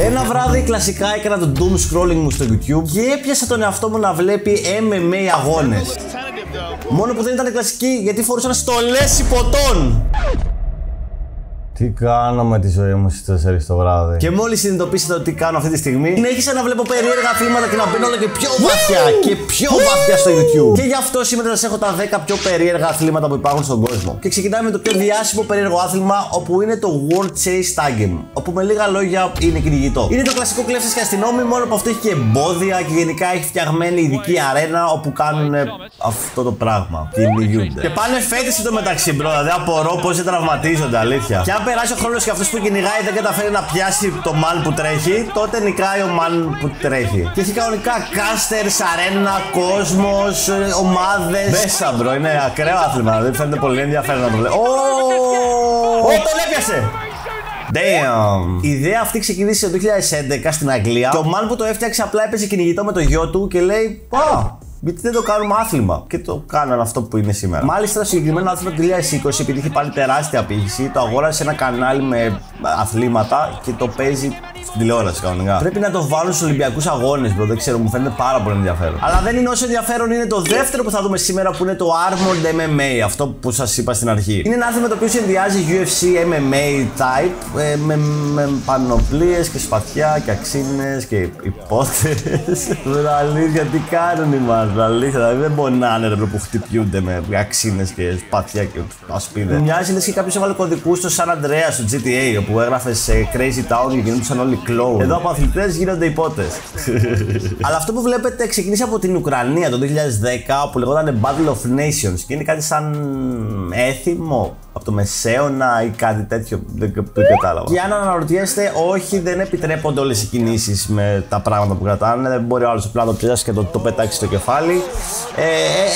Ένα βράδυ κλασικά έκανα το doom scrolling μου στο YouTube και έπιασα τον εαυτό μου να βλέπει MMA αγώνες. Μόνο που δεν ήταν κλασική γιατί φορούσαν στολές υποτών. Τι κάνω με τη ζωή μου στις 4 το βράδυ. Και μόλις συνειδητοποίησα το τι κάνω αυτή τη στιγμή, συνέχισα να βλέπω περίεργα αθλήματα και να μπαίνω όλο και πιο βαθιά και πιο βαθιά στο YouTube. Και γι' αυτό σήμερα σας έχω τα 10 πιο περίεργα αθλήματα που υπάρχουν στον κόσμο. Και ξεκινάμε με το πιο διάσημο περίεργο άθλημα, όπου είναι το World Chase Tag, όπου με λίγα λόγια είναι κυνηγητό. Είναι το κλασικό κλέφτες και αστυνόμοι, μόνο που αυτό έχει και εμπόδια και γενικά έχει φτιαγμένη ειδική αρένα όπου κάνουν αυτό το πράγμα. Κυνηγούνται. Και πάνε φέτηση το μεταξύ, μπρο, δηλαδή απορώ πώς δεν τραυματίζονται, αλήθεια. Περάσει ο χρόνος και αυτός που κυνηγάει δεν καταφέρει να πιάσει το man που τρέχει, τότε νικάει ο man που τρέχει. Και έχει κανονικά casters, αρένα, κόσμος, ομάδες. Μέσα, μπρο, είναι ακραίο άθλημα. Δεν φαίνεται πολύ ενδιαφέρον να το βλέπω. Τον έπιασε! Damn! Η ιδέα αυτή ξεκίνησε το 2011 στην Αγγλία και ο man που το έφτιαξε απλά έπαιζε κυνηγητό με το γιο του και λέει γιατί δεν το κάνουμε άθλημα. Και το κάνανε αυτό που είναι σήμερα. Μάλιστα, το συγκεκριμένο άθλημα του 2020, επειδή είχε πάρει τεράστια απήχηση, το αγόρασε σε ένα κανάλι με αθλήματα και το παίζει στην τηλεόραση κανονικά. Πρέπει να το βάλουν στους Ολυμπιακούς Αγώνες, bro. Δεν ξέρω, μου φαίνεται πάρα πολύ ενδιαφέρον. Αλλά δεν είναι όσο ενδιαφέρον είναι το δεύτερο που θα δούμε σήμερα, που είναι το Armored MMA. Αυτό που σας είπα στην αρχή. Είναι ένα άθλημα το οποίο συνδυάζει UFC, MMA type με πανοπλίες και σπαθιά και αξίνες και υπότες. Αλήθεια, τι κάνουν οι μάλλον. Αλήθεια, δηλαδή δεν πονάνε ρε που χτυπιούνται με αξίνες και σπαθιά και ασπίδες. Μοιάζει λες και κάποιος έβαλε κωδικούς στο San Andreas, στο GTA, όπου έγραφε σε Crazy Town και γινόντουσαν όλοι clone. Εδώ από αθλητές γίνονται υπότες. Αλλά αυτό που βλέπετε ξεκίνησε από την Ουκρανία το 2010, που λεγόταν Battle of Nations και είναι κάτι σαν έθιμο από το Μεσαίωνα ή κάτι τέτοιο, δεν κατάλαβα. Και αν αναρωτιέστε, όχι, δεν επιτρέπονται όλες οι κινήσεις με τα πράγματα που κρατάνε. Δεν μπορεί ο άλλος απλά να το πιάσει και το πετάξει στο κεφάλι.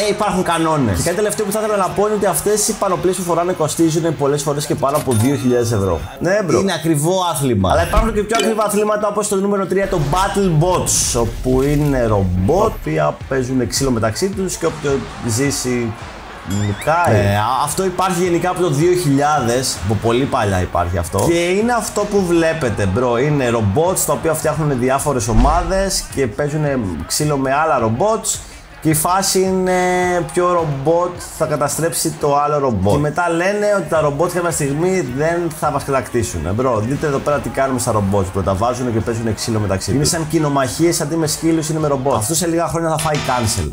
Υπάρχουν κανόνες. Και κάτι τελευταίο που θα ήθελα να πω είναι ότι αυτές οι πανοπλίες που φοράνε κοστίζουν πολλές φορές και πάνω από 2.000 ευρώ. Ναι, μπρο. Είναι ακριβό άθλημα. Αλλά υπάρχουν και πιο ακριβά αθλήματα όπως το νούμερο 3, το Battle Bots, όπου είναι ρομπότ, τα οποία παίζουν ξύλο μεταξύ τους και όποιο ζήσει. Αυτό υπάρχει γενικά από το 2000, από πολύ παλιά υπάρχει αυτό. Και είναι αυτό που βλέπετε, μπρο. Είναι ρομπότ τα οποία φτιάχνουν διάφορες ομάδες και παίζουν ξύλο με άλλα ρομπότ. Και η φάση είναι ποιο ρομπότ θα καταστρέψει το άλλο ρομπότ. Και μετά λένε ότι τα ρομπότ κάποια στιγμή δεν θα μας κατακτήσουν. Μπρο, δείτε εδώ πέρα τι κάνουμε στα ρομπότ. Τα βάζουν και παίζουν ξύλο μεταξύ τους. Είναι σαν κοινομαχίες, αντί με σκύλους είναι με ρομπότ. Αυτό σε λίγα χρόνια θα φάει cancel.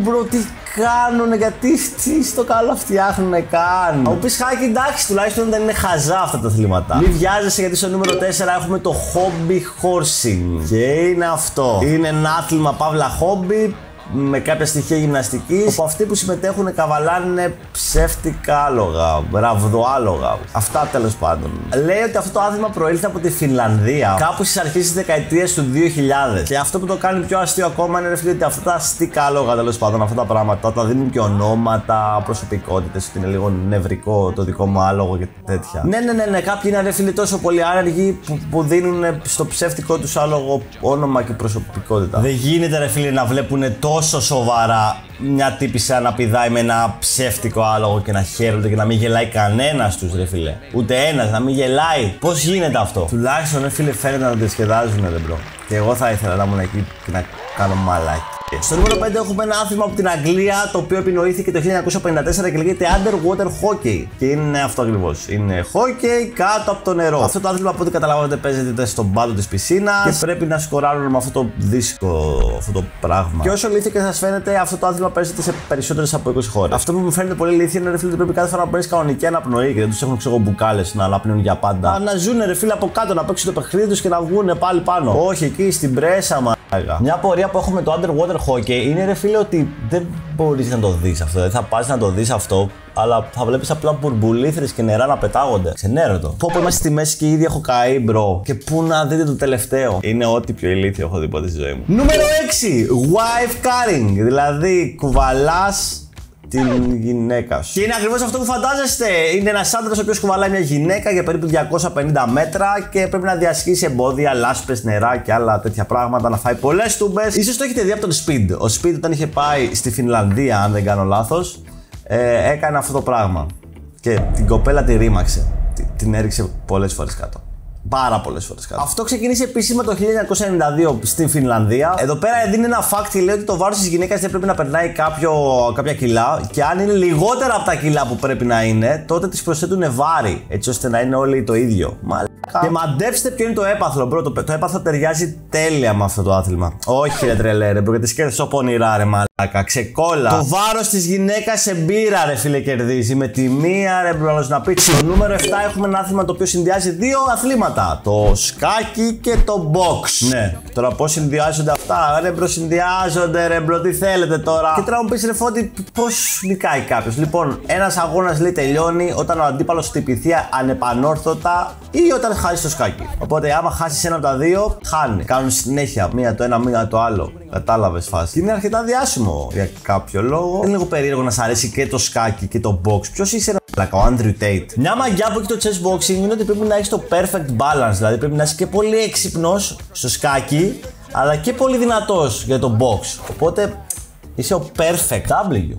Μπρο, τι κάνουνε, γιατί τι στο καλό φτιάχνουνε καν. Ο πεις χάκι, εντάξει, τουλάχιστον δεν είναι χαζά αυτά τα αθλήματα. Μην βιάζεσαι γιατί στο νούμερο 4 έχουμε το hobby horsing. Και είναι αυτό. Είναι ένα άθλημα παύλα hobby με κάποια στοιχεία γυμναστικής, όπου αυτοί που συμμετέχουν καβαλάνε ψεύτικα άλογα, ραβδοάλογα. Αυτά τέλος πάντων. Λέει ότι αυτό το άθλημα προήλθε από τη Φινλανδία κάπου στις αρχές της δεκαετίας του 2000. Και αυτό που το κάνει πιο αστείο ακόμα είναι ότι αυτά τα αστικά άλογα, τέλος πάντων, αυτά τα πράγματα τα δίνουν και ονόματα, προσωπικότητες, ότι είναι λίγο νευρικό το δικό μου άλογο και τέτοια. Ναι. Κάποιοι είναι ρε φίλοι τόσο πολύ άνεργοι που δίνουν στο ψεύτικό τους άλογο όνομα και προσωπικότητα. Δεν γίνεται ρε φίλοι να βλέπουν τόσο σοβαρά μια τύπισσα να πηδάει με ένα ψεύτικο άλογο και να χαίρονται και να μην γελάει κανένας τους, ρε φίλε. Ούτε ένας να μην γελάει. Πώς γίνεται αυτό? Τουλάχιστον, ρε φίλε, φαίνεται να το διασκεδάζουν, ρε μπρο. Και εγώ θα ήθελα να ήμουν εκεί και να κάνω μαλάκι. Στο νούμερο 5 έχουμε ένα άθλημα από την Αγγλία, το οποίο επινοήθηκε το 1954 και λέγεται Underwater Hockey. Και είναι αυτό ακριβώς. Είναι hockey κάτω από το νερό. Αυτό το άθλημα, από ό,τι καταλάβατε, παίζεται στον πάτο της πισίνας και πρέπει να σκοράρουν με αυτό το δίσκο, αυτό το πράγμα. Και όσο ηλίθιο και σας φαίνεται, αυτό το άθλημα παίζεται σε περισσότερες από 20 χώρες. Αυτό που μου φαίνεται πολύ ηλίθιο είναι, ρε φίλε, ότι πρέπει κάθε φορά να παίρνει κανονική αναπνοή και δεν τους έχουν ξέρω μπουκάλες να αναπνέουν για πάντα. Να ζουν, ρε φίλε, από κάτω, να παίξουν το παιχνίδι τους και να βγουν πάλι πάνω. Όχι, εκεί στην πρέσα, μα. Μια απορία που έχουμε το Underwater Hockey είναι, ρε φίλε, ότι δεν μπορείς να το δεις αυτό. Δεν θα πας να το δεις αυτό, αλλά θα βλέπεις απλά μπουρμπουλήθρες και νερά να πετάγονται. Ξενέρωτο. Πω είμαστε στη μέση και ήδη έχω καεί, μπρο. Και πού να δείτε το τελευταίο. Είναι ό,τι πιο ηλίθιο έχω δει ποτέ στη ζωή μου. Νούμερο 6. Wife carrying. Δηλαδή κουβαλάς την γυναίκα σου. Και είναι ακριβώς αυτό που φαντάζεστε. Είναι ένας άντρας ο οποίος κουβαλάει μια γυναίκα για περίπου 250 μέτρα και πρέπει να διασχίσει εμπόδια, λάσπες, νερά και άλλα τέτοια πράγματα, να φάει πολλές τούμπες. Ίσως το έχετε δει από τον Speed. Ο Speed, όταν είχε πάει στη Φινλανδία, αν δεν κάνω λάθος, έκανε αυτό το πράγμα. Και την κοπέλα τη ρήμαξε. Την έριξε πολλές φορές κάτω. Πάρα πολλές φορές κάτω. Αυτό ξεκίνησε επίσημα το 1992 στην Φινλανδία. Εδώ πέρα δίνει ένα fact, λέει ότι το βάρος της γυναίκας δεν πρέπει να περνάει κάποια κιλά και αν είναι λιγότερα από τα κιλά που πρέπει να είναι, τότε τις προσθέτουν βάρη, έτσι ώστε να είναι όλοι το ίδιο. Μαλάκα. Και μαντέψτε ποιο είναι το έπαθλο, μπρο. Το έπαθλο ταιριάζει τέλεια με αυτό το άθλημα. Όχι, ρε τρελέ, ρε, μπρο, γιατί σκέφτεσαι ο πονηρά, ρε μαλάκα. Ξεκόλα. Το βάρος της γυναίκας σε μπύρα, ρε φίλε, κερδίζει. Με τη μία, ρε, μπρο, να πει. Στο νούμερο 7 έχουμε ένα άθλημα το οποίο συνδυάζει δύο αθλήματα. Το σκάκι και το box. Ναι, τώρα πώς συνδυάζονται αυτά, ρε μπρο, συνδυάζονται, ρε μπρο, τι θέλετε τώρα. Και τώρα μου πεις, ρε Φώτη, πώς νικάει κάποιος. Λοιπόν, ένας αγώνας λέει τελειώνει όταν ο αντίπαλος χτυπηθεί ανεπανόρθωτα ή όταν χάσει το σκάκι. Οπότε, άμα χάσει ένα από τα δύο, χάνει. Κάνουν συνέχεια μία το ένα, μία το άλλο. Κατάλαβες φάση. Και είναι αρκετά διάσημο για κάποιο λόγο. Είναι λίγο περίεργο να σ' αρέσει και το σκάκι και το box. Ποιος είσαι, ρε μαλάκα, ο Andrew Tate. Μια μαγιά που έχει το chess boxing είναι ότι πρέπει να έχει το perfect balance. Δηλαδή πρέπει να είσαι και πολύ έξυπνος στο σκάκι, αλλά και πολύ δυνατός για το box. Οπότε είσαι ο perfect W.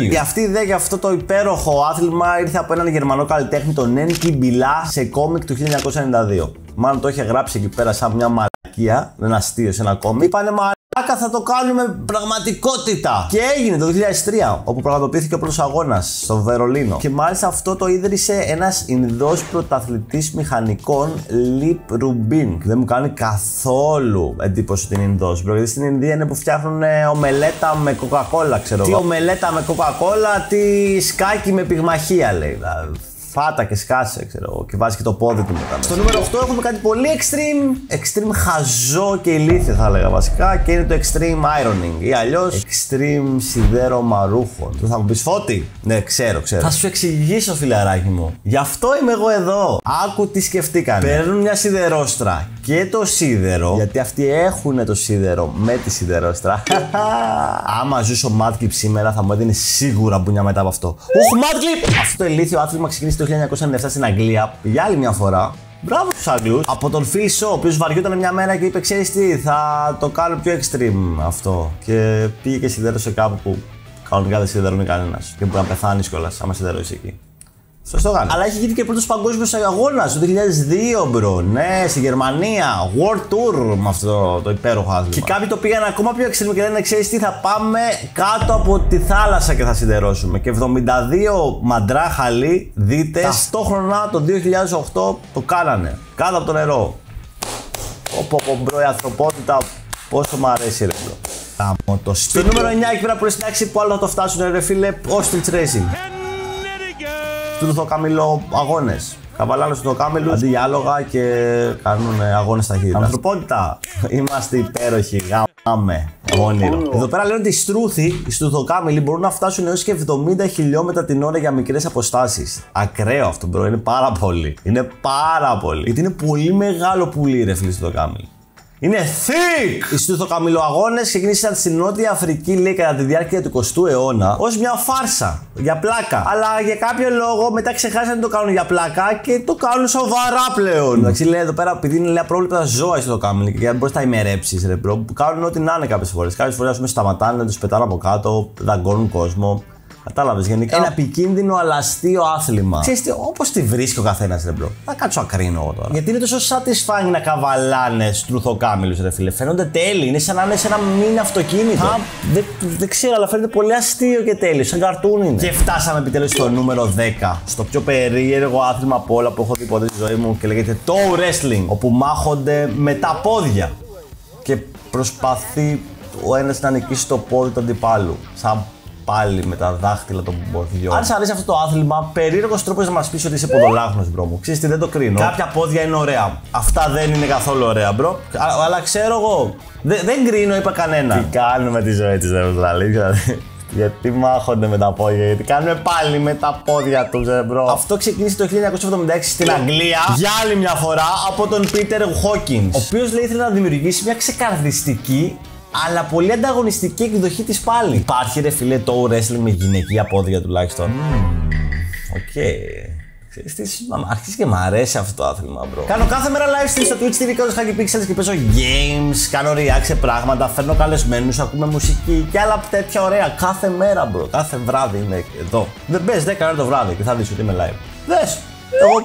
Και αυτή η ιδέα για αυτό το υπέροχο άθλημα ήρθε από έναν Γερμανό καλλιτέχνη, τον Enki Billah, σε κόμικ του 1992. Μάλλον το είχε γράψει εκεί πέρα σαν μια μαλακία, ένα αστείο σε ένα κόμικ. Είπανε μαλάκα, θα το κάνουμε πραγματικότητα. Και έγινε το 2003, όπου πραγματοποιήθηκε ο πρώτος αγώνας στο Βερολίνο. Και μάλιστα αυτό το ίδρυσε ένας Ινδός πρωταθλητής μηχανικών, Lip Rubin. Δεν μου κάνει καθόλου εντύπωση ότι είναι Ινδός, bro. Γιατί στην Ινδία είναι που φτιάχνουν ομελέτα με κοκακόλα, ξέρω εγώ. Τι ομελέτα με κοκακόλα, τι σκάκι με πυγμαχία, λέει. Φάτα και σκάσε, ξέρω εγώ, και βάζει και το πόδι του μετά. Στο νούμερο 8 έχουμε κάτι πολύ extreme χαζό και ηλίθιο θα έλεγα βασικά, και είναι το extreme ironing ή αλλιώς extreme σιδέρωμα ρούχων. Του θα μου πεις, Φώτη, ναι, ξέρω. Θα σου εξηγήσω, φιλαράκι μου. Γι' αυτό είμαι εγώ εδώ. Άκου τι σκεφτήκανε. Παίρνουν μια σιδερόστρα και το σίδερο, γιατί αυτοί έχουν το σίδερο με τη σιδερόστρα. Άμα ζούσε ο Madclip σήμερα θα μου έδινε σίγουρα μπουνιά μετά από αυτό. Οχ, Madclip! Αυτό το ηλίθιο άθλημα ξεκίνησε το 1997 στην Αγγλία, για άλλη μια φορά. Μπράβο στους Άγγλους. Από τον Phil Shaw, ο οποίος βαριόταν μια μέρα και είπε: ξέρεις τι, θα το κάνω πιο extreme αυτό. Και πήγε και σιδέρωσε κάπου που κανονικά δεν σιδερώνει κανένας. Και μπορεί να πεθάνεις κιόλας, άμα σιδερώσει εκεί. Σωστό κάνει. Αλλά έχει γίνει και πρώτος παγκόσμιος αγώνας το 2002, μπρο. Ναι, στη Γερμανία. World Tour με αυτό το υπέροχο άθλημα. Και κάποιοι το πήγαν ακόμα πιο extreme και λένε: ξέρεις τι, θα πάμε κάτω από τη θάλασσα και θα σιδερώσουμε. Και 72 μαντρά χαλί, δείτε, ταυτόχρονα το 2008 το κάνανε. Κάτω από το νερό. Μπρο, η ανθρωπότητα, πόσο μου αρέσει, ρε μπρο. Στο νούμερο 9 εκεί πέρα που είναι στην τάξη που άλλο θα το φτάσουν, ρε φίλε, Ostrich Racing. Τουρθοκάμιλο αγώνες. Καβαλάνε στο κάμιλους αντί για άλογα και κάνουν αγώνες ταχύτητας. Ανθρωπότητα, είμαστε υπέροχοι. Γάμε. Όνειρο. Εδώ πέρα λένε ότι οι στουρθοκάμιλοι μπορούν να φτάσουν έως και 70 χιλιόμετρα την ώρα για μικρές αποστάσεις. Ακραίο αυτό, μπρο. Είναι πάρα πολύ. Γιατί είναι πολύ μεγάλο πουλί, ρε φίλε, στουρθοκάμιλοι. Είναι thick! Οι στουρθοκαμιλοαγώνες ξεκίνησαν στην Νότια Αφρική, λέει, κατά τη διάρκεια του 20ου αιώνα ως μια φάρσα, για πλάκα. Αλλά για κάποιο λόγο μετά ξεχάσανε να το κάνουν για πλάκα και το κάνουν σοβαρά πλέον. Εντάξει, λέει εδώ πέρα, επειδή είναι απρόβλεπτα ζώα οι στουρθοκάμιλοι και δεν μπορείς να τα ημερέψεις, ρε μπρο, που κάνουν ό,τι να είναι κάποιες φορές. Κάποιες φορές, ας πούμε, σταματάνε, τους πετάνε από κάτω, δαγκώνουν κόσμο. Κατάλαβες, γενικά ένα επικίνδυνο αλλά αστείο άθλημα. Ξέρεις τι, όπως τη βρίσκει ο καθένας, ρε μπρο. Θα κάτσω να κρίνω εγώ τώρα. Γιατί είναι τόσο satisfying να καβαλάνε στουρθοκάμιλους, ρε φίλε. Φαίνονται τέλειοι. Είναι σαν να είναι σε ένα μίνι αυτοκίνητο. Δεν ξέρω, αλλά φαίνεται πολύ αστείο και τέλειο. Σαν καρτούν είναι. Και φτάσαμε επιτέλους στο νούμερο 10. Στο πιο περίεργο άθλημα από όλα που έχω δει ποτέ στη ζωή μου και λέγεται toe wrestling. Όπου μάχονται με τα πόδια. Και προσπαθεί ο ένας να νικήσει το πόδι του αντιπάλου. Σαν πάλι με τα δάχτυλα των ποδιών. Αν σ' αρέσει αυτό το άθλημα, περίεργος τρόπος να μας πεις ότι είσαι ποδολάχνος, μπρο μου. Ξέρεις τι, δεν το κρίνω. Κάποια πόδια είναι ωραία. Αυτά δεν είναι καθόλου ωραία, μπρο. Αλλά ξέρω εγώ. Δεν κρίνω, είπα κανένα. Τι κάνουμε τη ζωή της, δεν αλήθεια. Γιατί μάχονται με τα πόδια, γιατί κάνουμε πάλι με τα πόδια τους, μπρο. Αυτό ξεκίνησε το 1976 στην Αγγλία για άλλη μια φορά από τον Peter Hawkins, ο οποίος λέει ήθελε να δημιουργήσει μια ξεκαρδιστική αλλά πολύ ανταγωνιστική εκδοχή της πάλι. Υπάρχει, ρε φίλε, toe wrestling με γυναικεία πόδια τουλάχιστον. Οκ. Αρχίζει και μ' αρέσει αυτό το άθλημα, bro. Κάνω κάθε μέρα live stream στο Twitch TV κάτω Hacky Pixels και παίζω games, κάνω react σε πράγματα, φέρνω καλεσμένους, ακούμε μουσική και άλλα τέτοια ωραία. Κάθε μέρα, bro. Κάθε βράδυ είμαι εδώ. Δεν μπες 10 ώρα το βράδυ και θα δεις ότι είμαι live. Δες! Εγώ